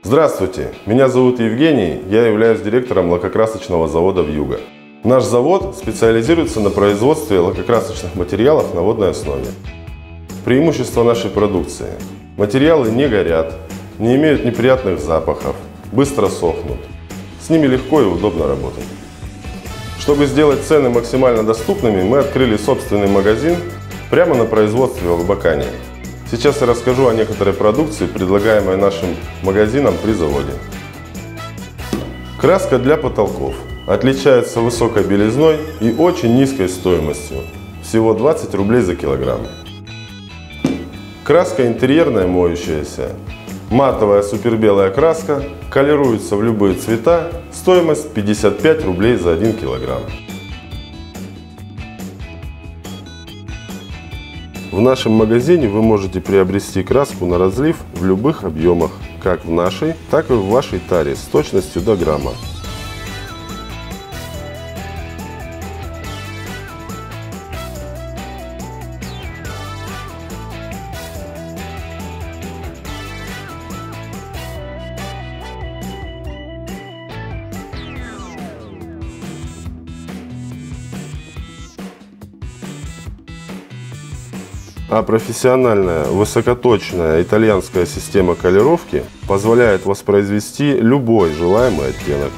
Здравствуйте, меня зовут Евгений, я являюсь директором лакокрасочного завода «Вьюга». Наш завод специализируется на производстве лакокрасочных материалов на водной основе. Преимущество нашей продукции: материалы не горят, не имеют неприятных запахов, быстро сохнут. С ними легко и удобно работать. Чтобы сделать цены максимально доступными, мы открыли собственный магазин прямо на производстве в Абакане. Сейчас я расскажу о некоторой продукции, предлагаемой нашим магазином при заводе. Краска для потолков отличается высокой белизной и очень низкой стоимостью, всего 20 рублей за килограмм. Краска интерьерная моющаяся, матовая супербелая краска, колируется в любые цвета, стоимость 55 рублей за 1 килограмм. В нашем магазине вы можете приобрести краску на разлив в любых объемах, как в нашей, так и в вашей таре, с точностью до грамма. А профессиональная высокоточная итальянская система колировки позволяет воспроизвести любой желаемый оттенок.